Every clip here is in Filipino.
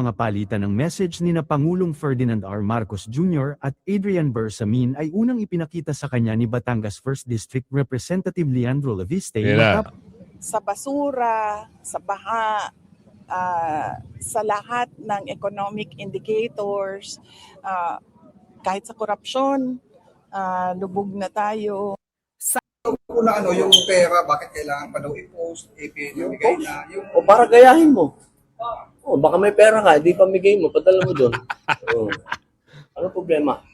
Mga palitan ng message ni na Pangulong Ferdinand R. Marcos Jr. at Adrian Bersamin ay unang ipinakita sa kanya ni Batangas 1st District Representative Leandro Laviste matapos sa basura, sa baha, sa lahat ng economic indicators, kahit sa korupsyon, lubog na tayo. Una yung pera, bakit kailangan pa daw i-post, ipinibigay na yung... O para gayahin mo. O baka may pera ka, di pamigay mo, padala mo doon. Ano problema?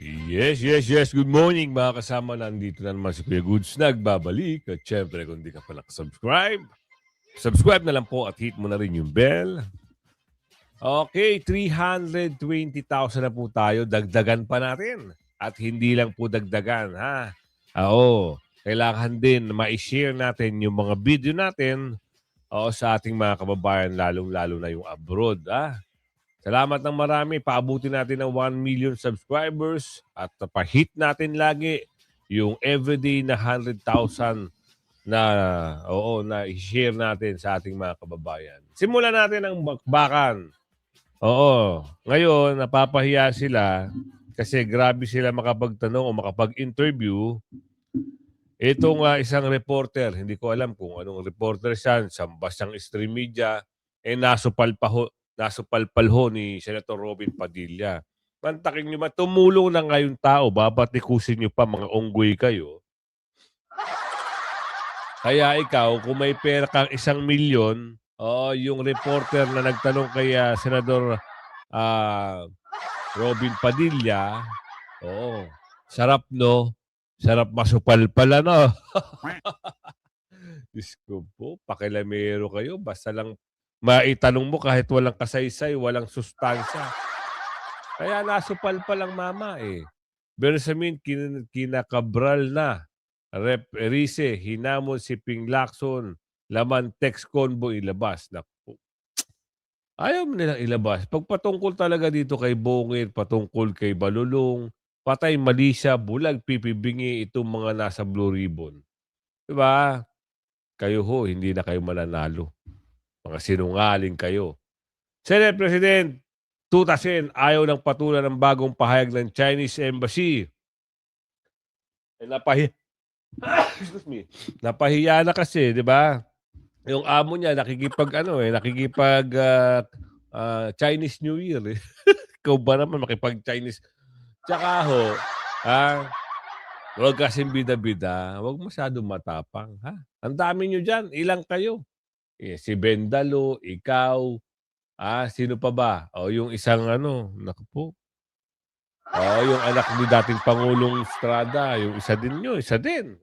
Yes. Good morning mga kasama. Nandito na naman si Kuya Goods nagbabalik. At syempre kung di ka pa nakasubscribe, subscribe na lang po at hit mo na rin yung bell. Okay, 320,000 na po tayo. Dagdagan pa natin. At hindi lang po dagdagan, ha? Oo, kailangan din ma-share natin yung mga video natin sa ating mga kababayan, lalong-lalo na yung abroad, ha? Salamat ng marami. Paabutin natin ng 1 million subscribers at pa-hit natin lagi yung everyday na 100,000 na i-share natin sa ating mga kababayan. Simulan natin ang bakbakan. Ngayon napapahiya sila kasi grabe sila makapagtanong o makapag-interview. Itong isang reporter, hindi ko alam kung anong reporter siya, sambasang stream media, nasupalpal ho ni Senator Robin Padilla. Mantakin nyo ba, tumulong na ngayong tao, babatikusin nyo pa, mga unggoy kayo. Kaya ikaw, kung may pera kang 1 milyon, yung reporter na nagtanong kay Senador Robin Padilla, sarap no? Sarap masupalpal no? Diyos ko po, pakilamero kayo, basta lang maitanong mo kahit walang kasaysay, walang sustansya. Kaya nasupalpal ang mama eh. Bersamin, kinakabral na. Rep Rize, hinamon si Ping Lacson, laman text convo ilabas. Naku. Ayaw mo nilang ilabas. Pag patungkol talaga dito kay Bongit, patungkol kay Balulong, patay Malisya, bulag, pipibingi itong mga nasa Blue Ribbon. Diba? Kayo ho, hindi na kayo mananalo. Mga sinungaling kayo. Senate President Tutasin ayaw ng patulan ng bagong pahayag ng Chinese Embassy. Excuse me. Napahiya na kasi, di ba? Yung amo niya nakikipag Chinese New Year. Eh. Ikaw ba naman makipag-Chinese? Tsaka ho, huwag kasing bida-bida. Huwag masyadong matapang. Ha? Ang dami nyo dyan. Ilang kayo? Si Bendalo, ikaw, sino pa ba? Yung isang naku po. Yung anak ni dating Pangulong Estrada, yung isa din nyo, isa din.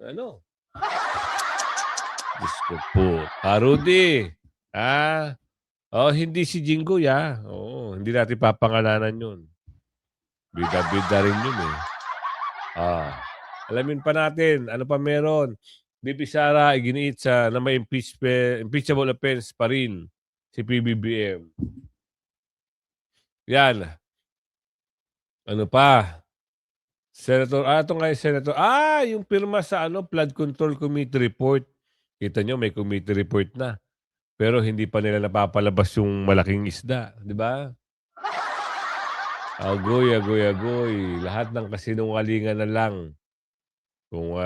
Diyos ko po. Rudy, hindi si Jinggoy, hindi natin papangalanan yun. Bida-bida rin yun eh. Alamin pa natin, ano pa meron? BP Sara, iginiit na may impeachable offense pa rin si PBBM. Yan. Ano pa? Senator, ito nga yung Senator. Yung pirma sa Flood Control Committee report. Kita nyo, may committee report na. Pero hindi pa nila napapalabas yung malaking isda. Di ba? Agoy. Lahat ng kasinungalingan na lang. Kung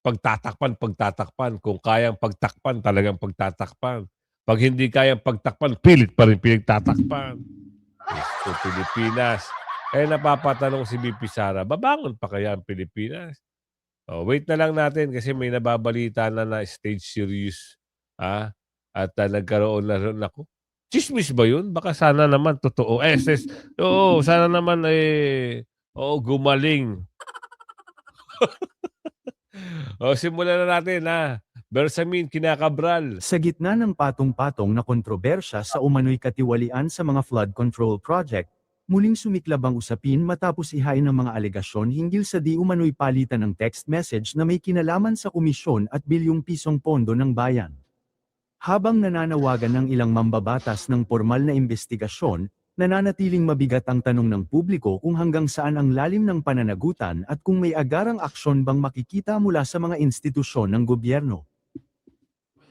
pagtatakpan. Kung kayang pagtakpan, talagang pagtatakpan. Pag hindi kayang pagtakpan, pilit pa rin pinagtatakpan. So, Pilipinas. Napapatanong si BP Sara, babangon pa kaya ang Pilipinas? Wait na lang natin kasi may nababalita na stage series. At nagkaroon na rin ako. Chismis ba yun? Baka sana naman totoo. Sana naman gumaling. Simulan na natin Bersamin, kinakabral. Sa gitna ng patong-patong na kontrobersya sa umano'y katiwalian sa mga flood control project, muling sumiklab ang usapin matapos ihain ng mga alegasyon hinggil sa di umano'y palitan ng text message na may kinalaman sa komisyon at bilyong pisong pondo ng bayan. Habang nananawagan ng ilang mambabatas ng formal na investigasyon, nananatiling mabigat ang tanong ng publiko kung hanggang saan ang lalim ng pananagutan at kung may agarang aksyon bang makikita mula sa mga institusyon ng gobyerno.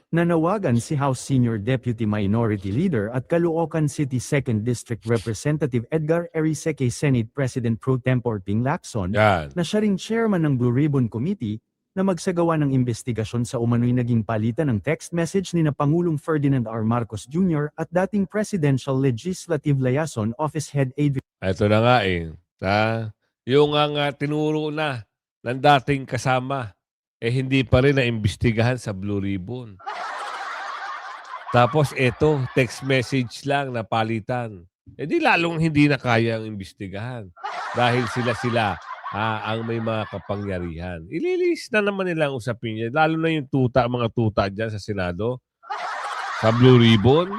Nanawagan si House Senior Deputy Minority Leader at Caloocan City 2nd District Representative Edgar Erice kay Senate President Pro Tempore Ping Lacson, Yan. na siya ring chairman ng Blue Ribbon Committee, na magsagawa ng investigasyon sa umano'y naging palitan ng text message ni na Pangulong Ferdinand R. Marcos Jr. at dating Presidential Legislative Liaison Office Head Adrian Ito na nga eh. Yung nga tinuro na ng dating kasama, hindi pa rin naimbestigahan sa Blue Ribbon. Tapos eto, text message lang na palitan. Di lalong hindi na kaya ang imbestigahan. Dahil sila ang may mga kapangyarihan. Ililis na naman nila ang usapin niya. Lalo na yung mga tuta dyan sa Senado. Sa Blue Ribbon.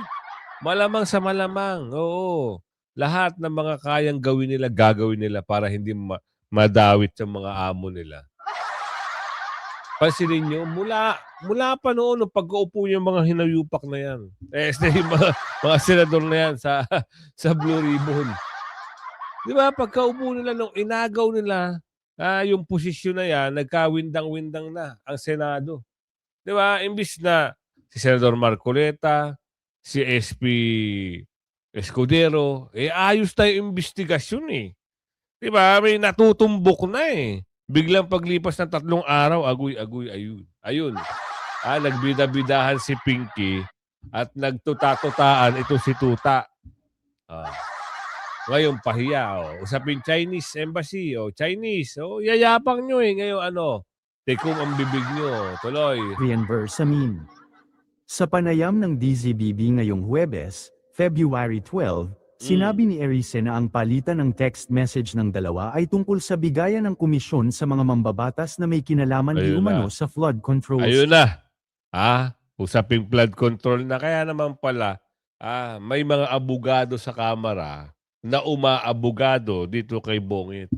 Malamang sa malamang. Oo. Lahat ng mga kayang gawin nila, gagawin nila para hindi madawit sa mga amo nila. Pansinin nyo, mula pa noon, nung pagkaupo yung mga hinayupak na yan. Yung mga senador na yan sa Blue Ribbon. Di ba, pagkaupo nila, nung inagaw nila, yung posisyon na yan, nagkawindang-windang na ang Senado. Di ba, imbis na si Senador Marcoleta, si SP Escudero, ayos na yung investigasyon eh. Di ba, may natutumbok na eh. Biglang paglipas ng 3 araw, agoy, ayun. Nagbida-bidahan si Pinky at nagtuta-tutaan ito si Tuta. Ngayon, pahiya. Usapin Chinese Embassy. Chinese. Yayapang nyo eh. Ngayon, tikom ang bibig nyo. Tuloy. Bersamin. Sa panayam ng DZBB ngayong Huwebes, February 12, sinabi ni Erice na ang palitan ng text message ng dalawa ay tungkol sa bigayan ng komisyon sa mga mambabatas na may kinalaman di umano sa flood control. Ayun na. Usaping flood control na. Kaya naman pala, may mga abogado sa Kamara na umaabogado dito kay Bongit.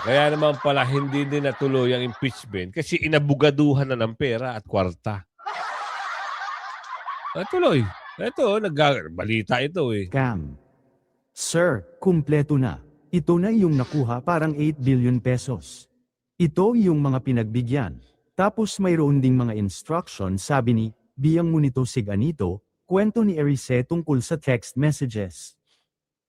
Kaya naman pala hindi din natuloy ang impeachment kasi inabugaduhan na ng pera at kwarta. Tuloy. Ito, balita ito eh. Cam. Sir, kumpleto na. Ito na yung nakuha, parang 8 billion pesos. Ito yung mga pinagbigyan. Tapos mayroon ding mga instruction, sabi ni, biyang mo nito si ganito, kwento ni Erice tungkol sa text messages.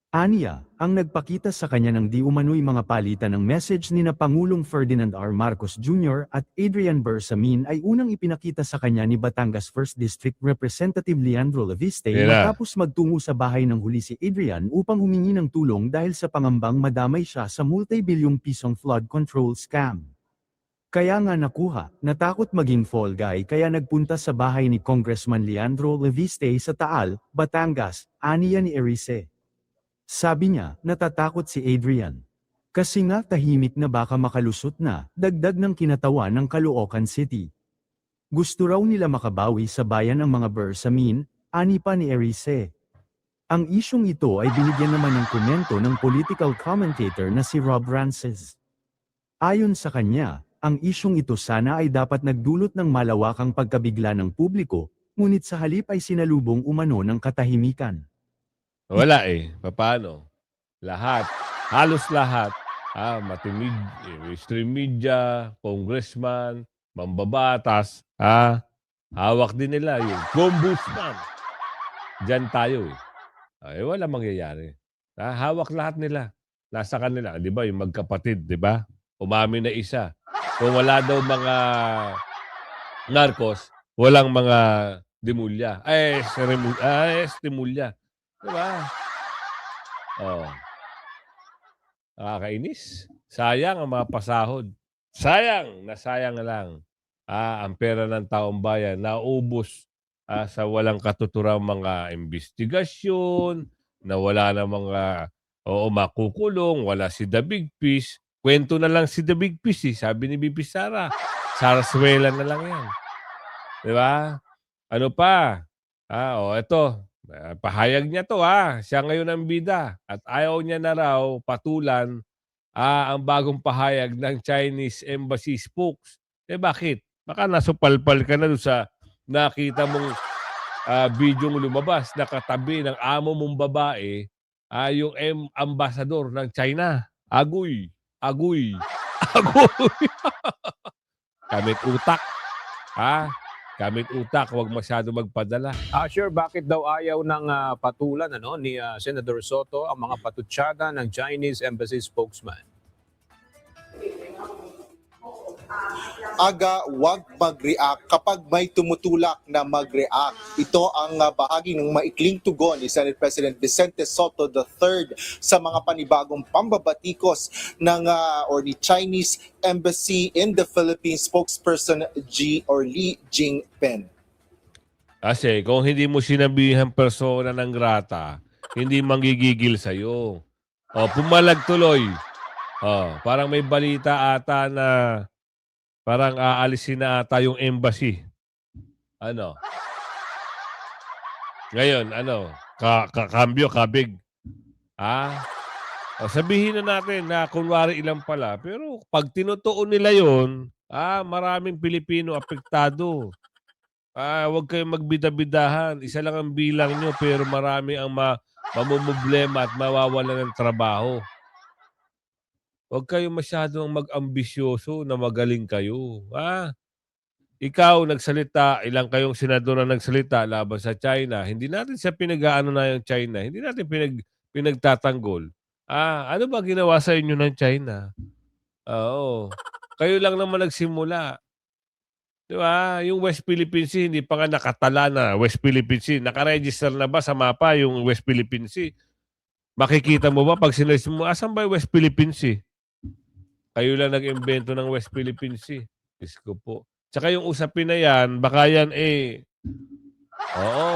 Aniya, ang nagpakita sa kanya ng di umano'y mga palitan ng message ni na Pangulong Ferdinand R. Marcos Jr. at Adrian Bersamin ay unang ipinakita sa kanya ni Batangas 1st District Representative Leandro Leviste matapos magtungo sa bahay ng huli si Adrian upang humingi ng tulong dahil sa pangambang madamay siya sa multi-bilyong pisong flood control scam. Kaya nga nakuha, natakot maging fall guy kaya nagpunta sa bahay ni Congressman Leandro Leviste sa Taal, Batangas, aniya ni Erice. Sabi niya, natatakot si Adrian. Kasi nga tahimik na baka makalusot na, dagdag ng kinatawa ng Caloocan City. Gusto raw nila makabawi sa bayan ang mga Bersamin, ani pa ni Erice. Ang isyong ito ay binigyan naman ng komento ng political commentator na si Rob Rances. Ayon sa kanya, ang isyong ito sana ay dapat nagdulot ng malawakang pagkabigla ng publiko, ngunit sa halip ay sinalubong umano ng katahimikan. Wala eh. Paano? Halos lahat, matimid, mainstream media, congressman, mambabatas, hawak din nila yung ombudsman. Diyan tayo eh. Wala mangyayari. Hawak lahat nila. Nasa kanila. Di ba? Yung magkapatid, di ba? Umamin na isa. Kung wala daw mga narcos, walang mga demulya. Demulya. Diba? Nakakainis. Sayang ang mga pasahod. Sayang na lang. Ang pera ng taong bayan naubos sa walang katuturang mga investigasyon, na wala na mga makukulong, wala si The Big Fish. Kwento na lang si The Big Fish sabi ni Bibi Sara. Sarsuela na lang yan. Diba? Ano pa? Ito. Pahayag niya to siya ngayon ang bida at ayaw niya na raw patulan ang bagong pahayag ng Chinese Embassy spokes. Bakit? Baka nasupalpal ka na doon sa nakita mong bidyong lumabas na katabi ng amo mong babae yung ambassador ng China. Agoy. Kamit utak. Gamit utak, huwag masyado magpadala. Sure, bakit daw ayaw ng patulan ni Senator Soto ang mga patutsada ng Chinese Embassy spokesman? Aga, wag mag-react kapag may tumutulak na mag-react. Ito ang bahagi ng maikling tugon ni Senate President Vicente Soto III sa mga panibagong pambabatikos ng ni Chinese Embassy in the Philippines spokesperson Li Jingpen. Kasi kung hindi mo sinabihan persona ng grata, hindi manggigigil sa'yo. Pumalag tuloy. Parang may balita ata na parang aalisin na ata yung embassy. Ano? Ngayon, kambyo, kabig. Sabihin na natin na kunwari ilang pala. Pero pag tinutuon nila yun, maraming Pilipino apektado. Huwag kayong magbida-bidahan. Isa lang ang bilang nyo pero marami ang mamumblema at mawawalan ng trabaho. Huwag kayong masyadong mag-ambisyoso na magaling kayo. Ikaw nagsalita, ilang kayong senador na nagsalita laban sa China. Hindi natin siya pinag-aano na yung China. Hindi natin pinagtatanggol. Ano ba ginawa sa inyo ng China? Oo. Kayo lang naman nagsimula. Di ba? Yung West Philippine Sea, hindi pa nga nakatala na West Philippine Sea. Nakaregister na ba sa mapa yung West Philippine Sea? Makikita mo ba pag sinerge mo, asan ba yung West Philippine Sea? Kayo lang nag-imbento ng West Philippine Sea. Diyos ko po. Tsaka yung usapin na yan, baka yan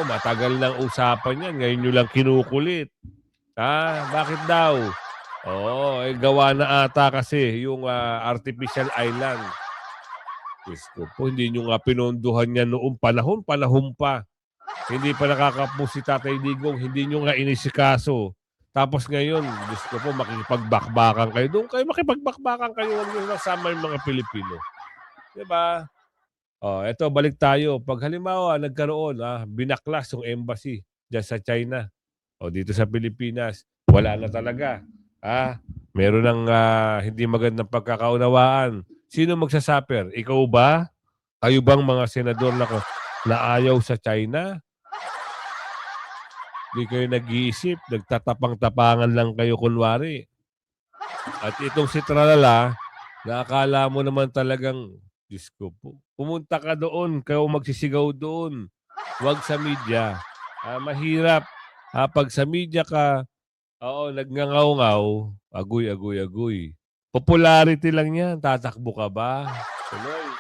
matagal ng usapan yan. Ngayon nyo lang kinukulit. Bakit daw? Gawa na ata kasi yung artificial island. Diyos ko po, hindi nyo nga pinondohan yan noong panahon pa. Hindi pa nakakapo si Tatay Digong, hindi nyo nga inisikaso. Tapos ngayon, Diyos ko po, makipagbakbakan kayo. Doon kayo makipagbakbakan kayo. Huwag nyo nasama yung mga Pilipino. Diba? Eto, balik tayo. Pag halimbawa, nagkaroon, binaklas yung embassy dyan sa China. Dito sa Pilipinas, wala na talaga. Meron ng hindi magandang pagkakaunawaan. Sino magsasuffer? Ikaw ba? Kayo bang mga senador na ayaw sa China? Hindi kayo nag-iisip, nagtatapang-tapangan lang kayo kunwari. At itong si Tralala, na akala mo naman talagang, Diyos ko po, pumunta ka doon, kayo magsisigaw doon. Huwag sa media. Mahirap. Pag sa media ka, nagngangaw-ngaw, agoy. Popularity lang yan. Tatakbo ka ba? Tuloy.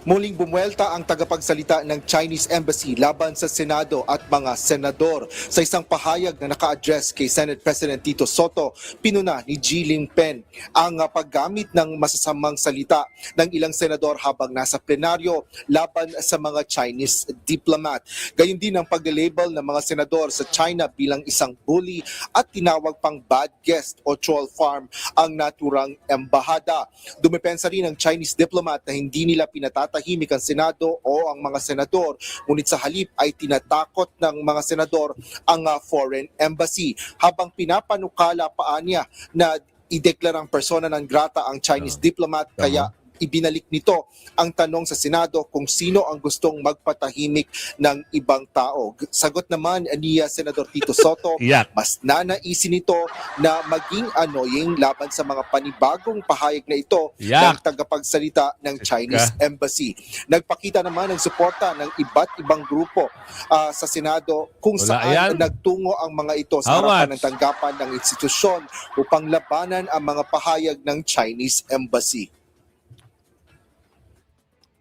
Muling bumuelta ang tagapagsalita ng Chinese Embassy laban sa Senado at mga senador. Sa isang pahayag na naka-address kay Senate President Tito Soto, pinuna ni Li Jingpen ang paggamit ng masasamang salita ng ilang senador habang nasa plenaryo laban sa mga Chinese diplomat. Gayun din ang pag-label ng mga senador sa China bilang isang bully at tinawag pang bad guest o troll farm ang naturang embahada. Dumepensa rin ang Chinese diplomat na hindi nila pinatatahipan ang Senado o ang mga senador, ngunit sa halip ay tinatakot ng mga senador ang foreign embassy. Habang pinapanukala pa niya na ideklarang persona non grata ang Chinese diplomat, kaya ibinalik nito ang tanong sa Senado kung sino ang gustong magpatahimik ng ibang tao. Sagot naman ni Senador Tito Soto, mas nanaisin nito na maging annoying laban sa mga panibagong pahayag na ito ng tagapagsalita ng Chinese Embassy. Nagpakita naman ng suporta ng iba't ibang grupo sa Senado kung saan nagtungo ang mga ito sa harapan ng tanggapan ng institusyon upang labanan ang mga pahayag ng Chinese Embassy.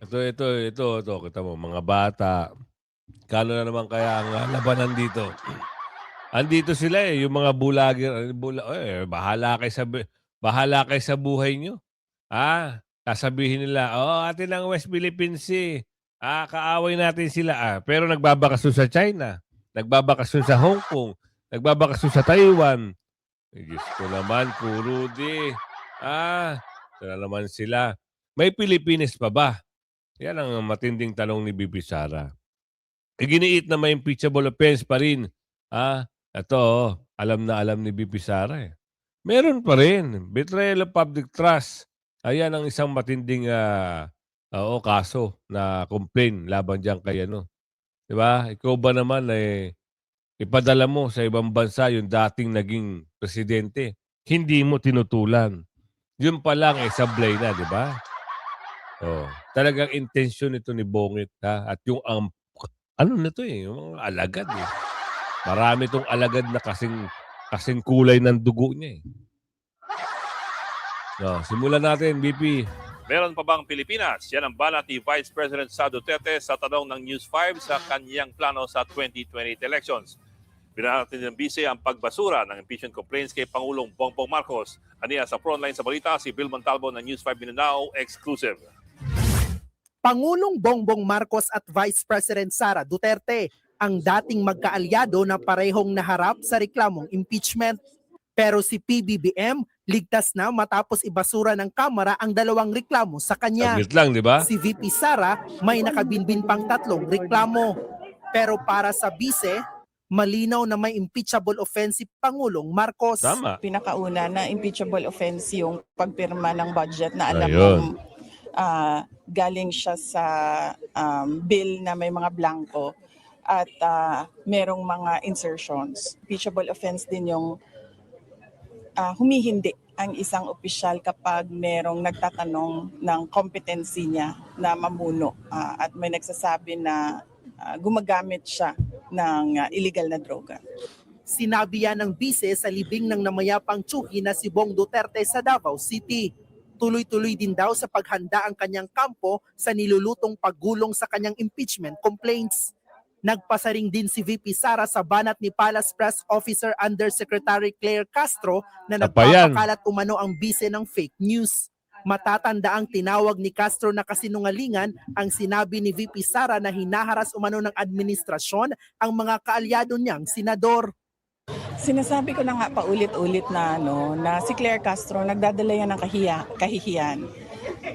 Ito. Kita mo, mga bata. Kano na naman kaya ang labanan dito? Andito sila yung mga bulagir. Bahala kayo sa buhay nyo. Sasabihin nila, atin ang West Philippine Sea. Kaaway natin sila. Pero nagbabakasyon sa China. Nagbabakasyon sa Hong Kong. Nagbabakasyon sa Taiwan. Diyos ko naman, Kurudi. Sila naman sila. May Pilipinas pa ba? Yan ang matinding tanong ni Bibi Sara. Giniit na may impeachable offense pa rin. Ito, alam na alam ni Bibi Sara. Meron pa rin. Betrayal of public trust. Ayan ang isang matinding Oo, kaso na complain laban diyan kay ano, 'di ba? Ikaw ba naman, ipadala mo sa ibang bansa yung dating naging presidente, hindi mo tinutulan. Yun pa lang, sablay na, 'di ba? Oh, talagang intensyon nito ni Bongit, ha, at yung ano na 'to, yung mga alagad, eh. Marami 'tong alagad na kasing kasing kulay ng dugo niya, eh. Oh, simulan natin, BP. Meron pa bang Pilipinas? Yan ang banat ni Vice President Sara Duterte sa tanong ng News 5 sa kanyang plano sa 2028 elections. Binanat din ng BC ang pagbasura ng impeachment complaints kay Pangulong Bongbong Marcos. Aniya sa frontline sa balita, si Bill Montalvo ng News 5 Mindanao, exclusive. Pangulong Bongbong Marcos at Vice President Sara Duterte ang dating magkaalyado na parehong naharap sa reklamong impeachment. Pero si PBBM ligtas na matapos ibasura ng Kamara ang dalawang reklamo sa kanya. Saglit lang, di ba? Si VP Sara may nakabinbin pang 3 reklamo. Pero para sa bise, malinaw na may impeachable offense si Pangulong Marcos. Tama. Pinakauna na impeachable offense yung pagpirma ng budget na alam Ayun. mong galing siya sa bill na may mga blanco at merong mga insertions. Impeachable offense din yung humihindi ang isang opisyal kapag merong nagtatanong ng competency niya na mamuno at may nagsasabi na gumagamit siya ng illegal na droga. Sinabi yan ng bise sa libing ng namayapang tsuhi na si Bong Duterte sa Davao City. Tuloy-tuloy din daw sa paghanda ang kanyang kampo sa nilulutong paggulong sa kanyang impeachment complaints. Nagpasaring din si VP Sara sa banat ni Palace Press Officer Undersecretary Claire Castro na Tapayan. nagpapakalat umano ang bise ng fake news. Matatanda ang tinawag ni Castro na kasinungalingan ang sinabi ni VP Sara na hinaharas umano ng administrasyon ang mga kaalyado niyang senador. Sinasabi ko na nga paulit-ulit na na si Claire Castro nagdadala yan ng kahihiyan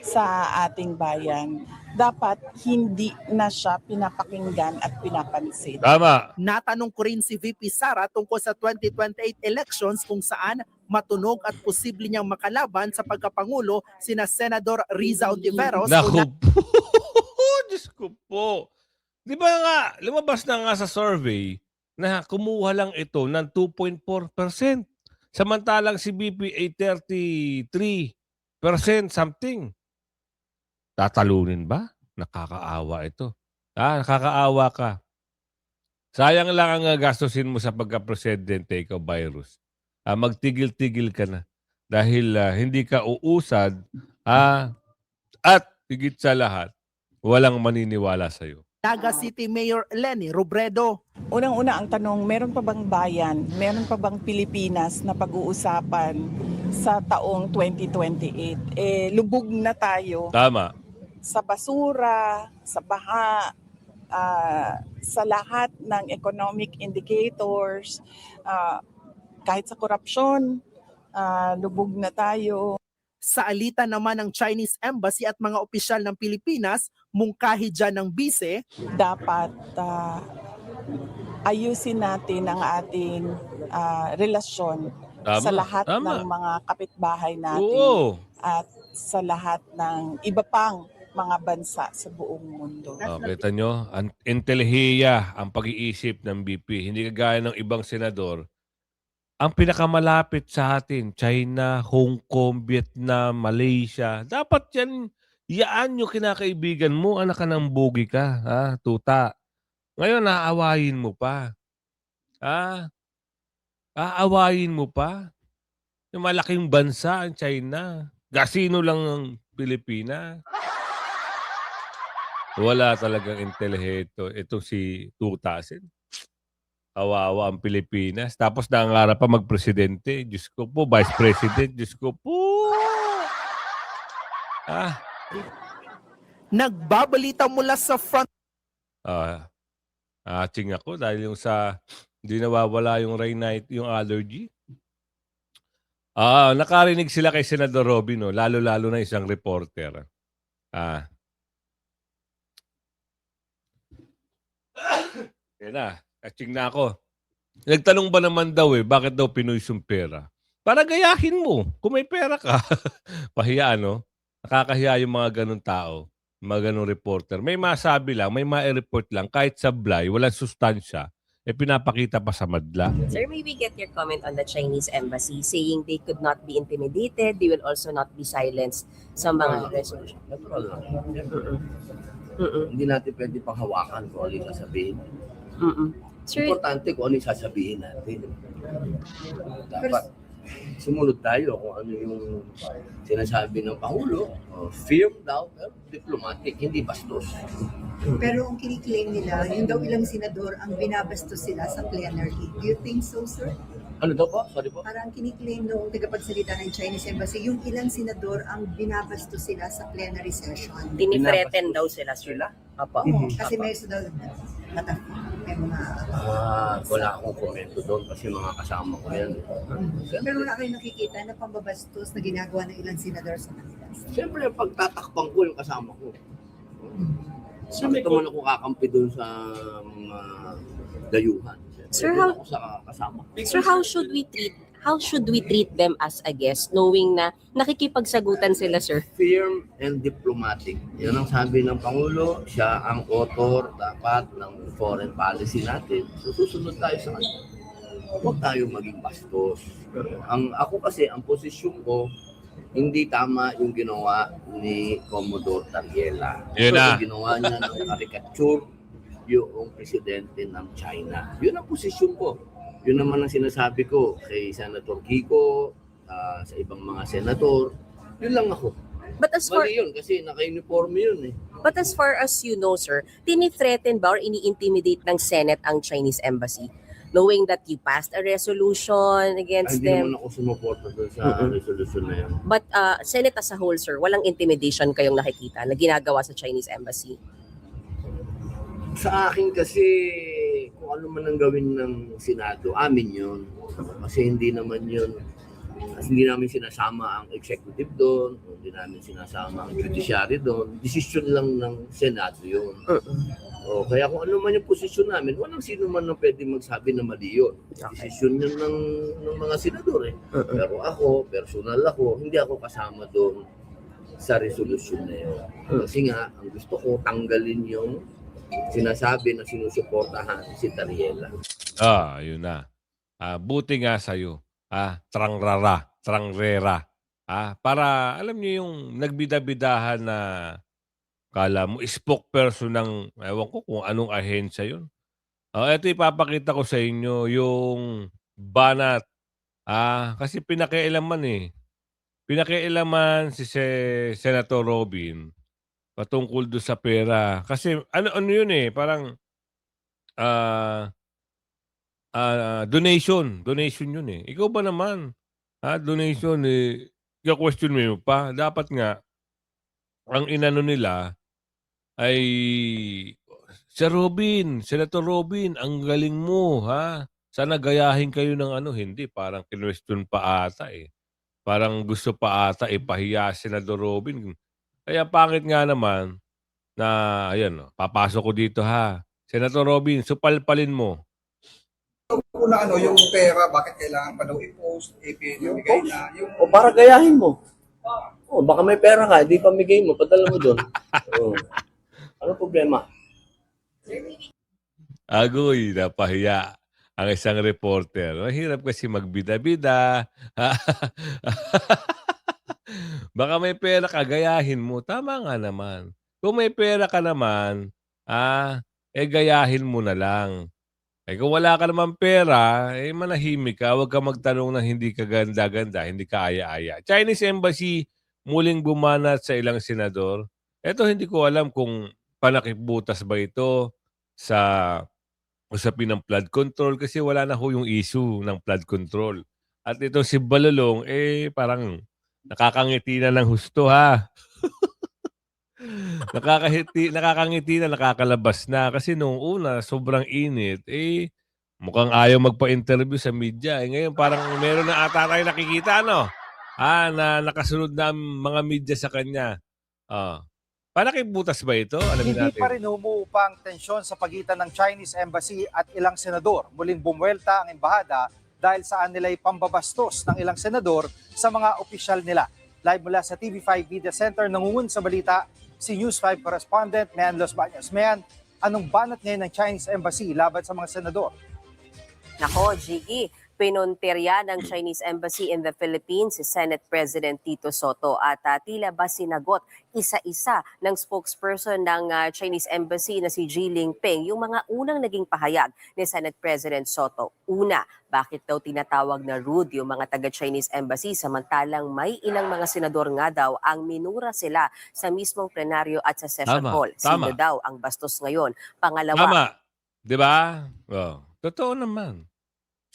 sa ating bayan. Dapat hindi na siya pinapakinggan at pinapansin. Tama. Natanong ko rin si VP Sara tungkol sa 2028 elections kung saan matunog at posible niyang makalaban sa pagkapangulo sina Senador Riza Ontiveros Naku po. Diyos ko po. Di ba nga, lumabas na nga sa survey na kumuha lang ito ng 2.4%. Samantalang si BP ay 33% something. Tatalunin ba? Nakakaawa ito. Nakakaawa ka. Sayang lang ang gastusin mo sa pagka-presidente, ikaw, virus. Magtigil-tigil ka na. Dahil hindi ka uusad at higit sa lahat, walang maniniwala sa'yo. Naga City Mayor Leni Robredo. Unang-una ang tanong, meron pa bang bayan, meron pa bang Pilipinas na pag-uusapan sa taong 2028? Lubog na tayo Tama. sa basura, sa baha, sa lahat ng economic indicators, kahit sa korupsyon, lubog na tayo. Sa alitan naman ng Chinese Embassy at mga opisyal ng Pilipinas, mungkahi dyan ng bise, Dapat ayusin natin ang ating relasyon Tama. sa lahat Tama. ng mga kapitbahay natin Oo. at sa lahat ng iba pang mga bansa sa buong mundo. Kita nyo, intelihiya ang pag-iisip ng BP. Hindi kagaya ng ibang senador. Ang pinakamalapit sa atin, China, Hong Kong, Vietnam, Malaysia. Dapat yaan yung kinakaibigan mo, anak ka ng bugi ka, tuta. Ngayon, aawayin mo pa. Aawayin mo pa. Yung malaking bansa, ang China. Gasino lang ang Pilipinas. Wala talagang intelihito. Ito si Tutasin. Kawawa ang Pilipinas. Tapos nangarap pa magpresidente. Diyos ko po, vice president. Diyos ko po. nagbabalita mula sa front Aching ako dahil yung sa hindi nawawala yung rhinitis, yung allergy. Nakarinig sila kay Senador Robin, no? Lalo-lalo na isang reporter. Yan na. Aching na ako. Nagtanong ba naman daw bakit daw Pinoy yung pera? Para gayahin mo. Kung may pera ka. Pahiya, no? Nakakahiya yung mga ganun tao. mga ganong reporter. May masabi lang, may ma-report lang, kahit sablay, walang sustansya, pinapakita pa sa madla. Sir, may we get your comment on the Chinese embassy saying they could not be intimidated, they will also not be silenced sa mga resolution? Natural lang. Hindi natin pwede panghawakan kung ano yung sasabihin. Sir, Importante kung ano yung sasabihin natin. Dapat sumunod tayo kung ano yung sinasabi ng Pangulo. Firm daw, pero diplomatic, hindi bastos. Pero ang kiniklaim nila, yung daw ilang senador ang binabastos sila sa plenary. Do you think so, sir? Ano daw po? Sorry po. Parang kiniklaim noong tagapagsalita ng Chinese Embassy, yung ilang senador ang binabastos sila sa plenary session. tinithreaten daw sila, sir. Apo. Oo, kasi may daw may mga... Wala akong komento doon kasi mga kasama ko yan. Pero wala kayong nakikita na pambabastos na ginagawa ng ilang senador sa kanila. Siyempre, pagtatakpang ko yung kasama ko. Bakit naman ako kakampi doon sa mga dayuhan? Sir, Doon how- ako sa kasama ko. Sir, how should we treat them as a guest knowing na nakikipagsagutan sila, sir? Firm and diplomatic. Yan ang sabi ng Pangulo. Siya ang author dapat ng foreign policy natin. So susunod tayo sa kanya. Huwag tayo maging bastos. Ako kasi, ang posisyon ko, hindi tama yung ginawa ni Commodore Tariela. Yun na. Ginawa niya ng caricature yung presidente ng China. Yun ang posisyon ko. Yun naman ang sinasabi ko kay Senator Kiko, sa ibang mga senator. Yun lang ako. But as far Mali yun kasi naka-uniforme yun eh. but as far as you know, sir, tinithreaten ba or ini-intimidate ng Senate ang Chinese embassy? Knowing that you passed a resolution against Hindi them. naman ako sumuporta doon sa resolution na yun. But Senate as a whole, sir, walang intimidation kayong nakikita na ginagawa sa Chinese embassy. Sa akin kasi, kung ano man ang gawin ng Senado, amin yun. Kasi hindi naman yun, hindi namin sinasama ang executive doon, hindi namin sinasama ang judiciary doon. Decision lang ng Senado yun. Kaya kung ano man yung posisyon namin, walang sino man na pwede magsabi na mali yun. Decision yun ng mga senador eh. Pero ako, personal ako, hindi ako kasama doon sa resolution na yun. Kasi nga, ang gusto ko, tanggalin yung sinasabi na sinusuportahan si Tariela. Yun na. Buti nga sa'yo. Trangrera. Para, alam niyo yung nagbida-bidahan na kala mo, spokesperson ng, ewan ko kung anong ahensya yun. Ito ipapakita ko sa inyo, yung banat. Kasi pinakialaman eh. Pinakialaman si Senator Robin patungkol doon sa pera. Kasi ano yun eh, parang donation yun eh. Ikaw ba naman? Donation eh, question mo pa. Dapat nga, ang inano nila ay, Senator Robin, ang galing mo, ha? Sana gayahin kayo ng hindi. Parang kinwestiyon pa ata eh. Parang gusto pa ata ipahiya si Senador Robin. Kaya pangit nga naman na, ayan, papasok ko dito ha. Senator Robin, supalpalin mo. Una yung pera, bakit kailangan pa daw i-post, ipinibigay na yung... O para gayahin mo. Baka may pera ka, di pamigay mo, padala mo doon. Ano problema? Agoy, napahiya ang isang reporter. Mahirap kasi magbida-bida. Baka may pera ka, gayahin mo. Tama nga naman. Kung may pera ka naman, gayahin mo na lang. Kung wala ka naman pera, manahimik ka. Huwag ka magtanong ng hindi ka ganda-ganda, hindi ka aya-aya. Chinese Embassy muling bumanat sa ilang senador. Ito hindi ko alam kung panakibutas ba ito sa usapin ng flood control kasi wala na ho yung issue ng flood control. At ito si Balolong, parang nakakangiti na ng husto ha. nakakangiti na, nakakalabas na. Kasi noong una, sobrang init. Mukhang ayaw magpa-interview sa media. Ngayon parang meron na ata tayo nakikita, no? Na nakasunod na mga media sa kanya. Panakibutas ba ito? Alamin Hindi natin. pa rin humuupa ang tensyon sa pagitan ng Chinese Embassy at ilang senador. Muling bumuelta ang embahada dahil saan nila'y pambabastos ng ilang senador sa mga opisyal nila. Live mula sa TV5 Media Center, nangungun sa balita, si News 5 correspondent Mian Los Baños. Mian, anong banat ngayon ng Chinese Embassy laban sa mga senador? Nako, Jiggy, pinuntirya ng Chinese Embassy in the Philippines si Senate President Tito Soto at tila ba sinagot isa-isa ng spokesperson ng Chinese Embassy na si Ji Lingping yung mga unang naging pahayag ni Senate President Soto. Una, bakit daw tinatawag na rude yung mga taga-Chinese Embassy samantalang may ilang mga senador nga daw ang minura sila sa mismong plenaryo at sa session Tama, hall. Sino tama. daw ang bastos ngayon? Pangalawa, Tama. Di ba? Oh, totoo naman.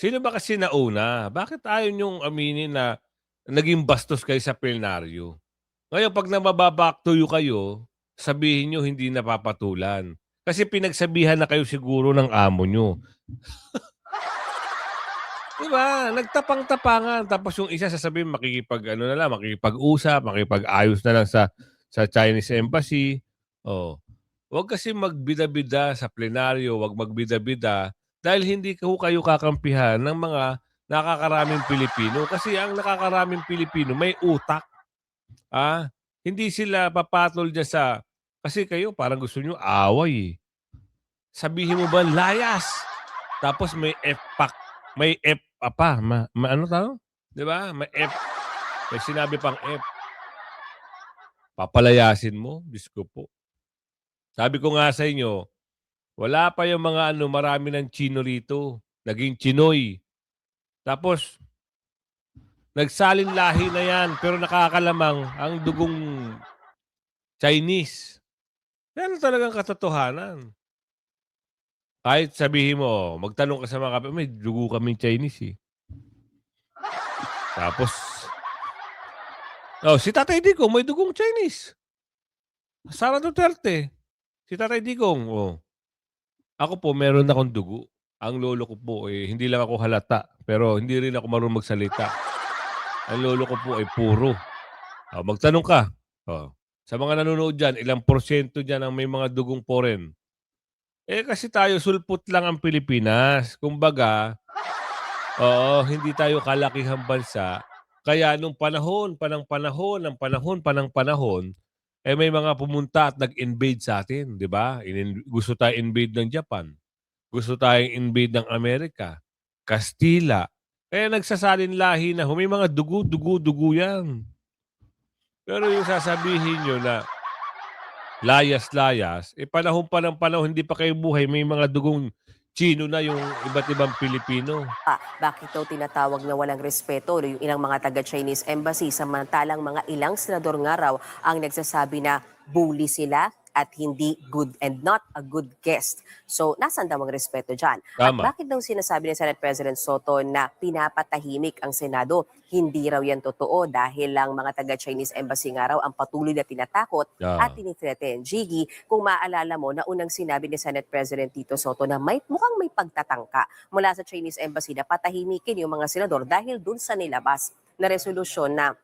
Sino ba kasi nauna? Bakit ayaw niyong aminin na naging bastos kayo sa plenaryo? Ngayon, pag nababack to you kayo, sabihin niyo hindi napapatulan. Kasi pinagsabihan na kayo siguro ng amo niyo. Diba? Nagtapang-tapangan. Tapos yung isa sasabihin makikipag-usap, makikipag-ayos na lang sa Chinese Embassy. Oh. Huwag kasi magbida-bida sa plenaryo, huwag magbida-bida dahil hindi kayo kakampihan ng mga nakakaraming Pilipino. Kasi ang nakakaraming Pilipino may utak. Hindi sila papatol dyan sa... Kasi kayo parang gusto nyo away. Sabihin mo ba, layas? Tapos may F pa. May F pa. Ano tawag? Diba? May F. May sinabi pang F. Papalayasin mo? Diyos ko po. Sabi ko nga sa inyo, wala pa yung mga marami ng Chino rito. Naging Chinoy. Tapos, nagsalin lahi na yan, pero nakakalamang ang dugong Chinese. Yan talagang katotohanan. Kahit sabihin mo, magtanong ka sa mga kapatid, may dugo kaming Chinese eh. Tapos, si Tatay Digong may dugong Chinese. Sara Duterte. Si Tatay Digong, Ako po, meron akong dugo. Ang lolo ko po, hindi lang ako halata, pero hindi rin ako marunong magsalita. Ang lolo ko po ay puro. Magtanong ka. Sa mga nanonood dyan, ilang porsyento dyan ang may mga dugong foreign? Kasi tayo, sulpot lang ang Pilipinas. Kumbaga, hindi tayo kalakihang bansa. Kaya nung panahon, may mga pumunta at nag-invade sa atin, di ba? Gusto tayo invade ng Japan. Gusto tayong invade ng Amerika. Kastila. Kaya nagsasalin lahi na may mga dugo yan. Pero yung sasabihin nyo na layas-layas, panahon pa ng panahon, hindi pa kayo buhay, may mga dugong Chino na yung iba't ibang Pilipino. Bakit daw tinatawag na walang respeto yung ilang mga taga-Chinese Embassy samantalang mga ilang senador nga raw ang nagsasabi na bully sila at hindi good and not a good guest. So, nasan daw ang respeto dyan? Tama. At bakit daw sinasabi ni Senate President Soto na pinapatahimik ang Senado? Hindi raw yan totoo dahil lang mga taga-Chinese Embassy nga raw ang patuloy na tinatakot at tinithreaten. Jiggy, kung maalala mo na unang sinabi ni Senate President Tito Soto na mukhang may pagtatangka mula sa Chinese Embassy na patahimikin yung mga senador dahil dun sa nilabas na resolusyon na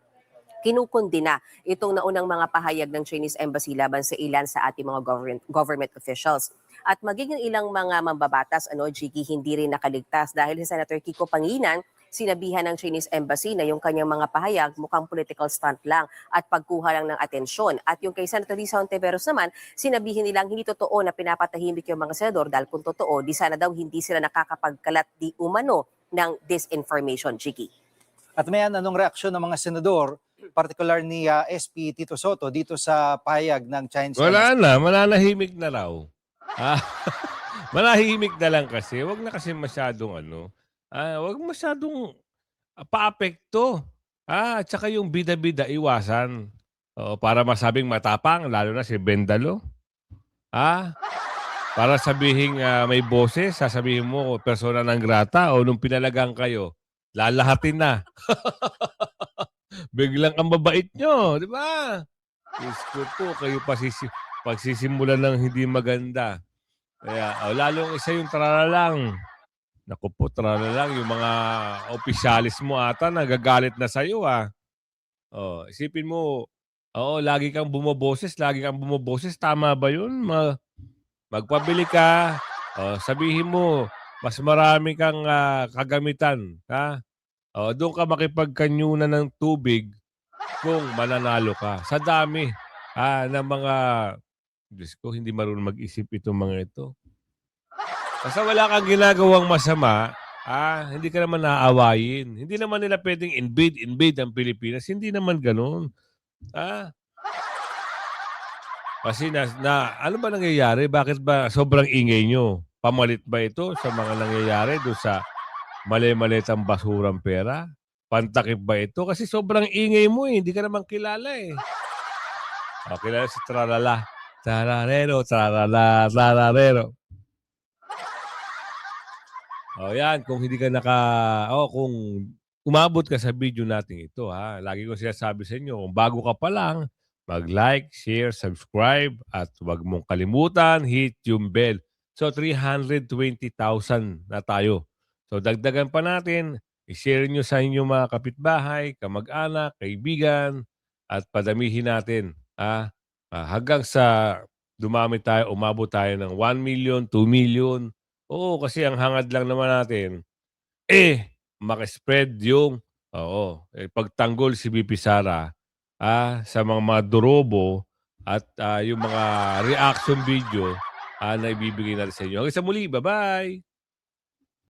kinukundina itong naunang mga pahayag ng Chinese Embassy laban sa ilan sa ating mga government officials. At magiging ilang mga mambabatas, Jiggy, hindi rin nakaligtas dahil si Senator Kiko Pangilinan, sinabihan ng Chinese Embassy na yung kanyang mga pahayag mukhang political stunt lang at pagkuha lang ng atensyon. At yung kay Senator Risa Hontiveros naman, sinabihin nilang hindi totoo na pinapatahimik yung mga senador dahil kung totoo, di sana daw hindi sila nakakapagkalat di umano ng disinformation, Jiggy. At may anong reaksyon ng mga senador, particular ni SP Tito Soto dito sa pahayag ng Chinese Wala Embassy? na, mananahimik na raw. Manahimik na lang kasi. Huwag na kasi masyadong huwag masyadong paapekto. At saka yung bida-bida, iwasan. Para masabing matapang, lalo na si Bendalo. Para sabihin may boses, sasabihin mo persona non grata o nung pinalagang kayo, lalahatin na. Biglang ang mabait nyo, di ba? Diyos ko po, kayo pagsisimulan ng hindi maganda. Kaya, lalong isa yung tralalang. Naku po, tralalang. Yung mga opisyalis mo ata, nagagalit na sa'yo, isipin mo, lagi kang bumoboses. Tama ba yun? Magpabili ka. Sabihin mo, mas marami kang kagamitan. Doon ka makipagkanyunan ng tubig kung mananalo ka. Sa dami. ng mga, Diyos ko, hindi marunong mag-isip itong mga ito. Basta wala kang ginagawang masama, hindi ka naman naaawayin. Hindi naman nila pwedeng invade ang Pilipinas. Hindi naman ganun. Kasi ano ba nangyayari? Bakit ba sobrang ingay nyo? Pamalit ba ito sa mga nangyayari doon sa mali-malitang basurang pera? Pantakip ba ito? Kasi sobrang ingay mo eh. Hindi ka naman kilala eh. Kilala si Tralala. Trararero, tralala, trararero. Yan. Kung hindi ka kung umabot ka sa video natin ito, lagi ko sinasabi sa inyo, kung bago ka pa lang, mag-like, share, subscribe, at huwag mong kalimutan, hit yung bell. So, 320,000 na tayo. So, dagdagan pa natin, i-share nyo sa inyong mga kapitbahay, kamag-anak, kaibigan, at padamihin natin. Hanggang sa dumami tayo, umabot tayo ng 1 million, 2 million. Oo, kasi ang hangad lang naman natin, makispread yung, pagtanggol si BP Sara sa mga durobo at yung mga reaction video na ibibigay natin sa inyo. Hanggang sa muli, bye-bye!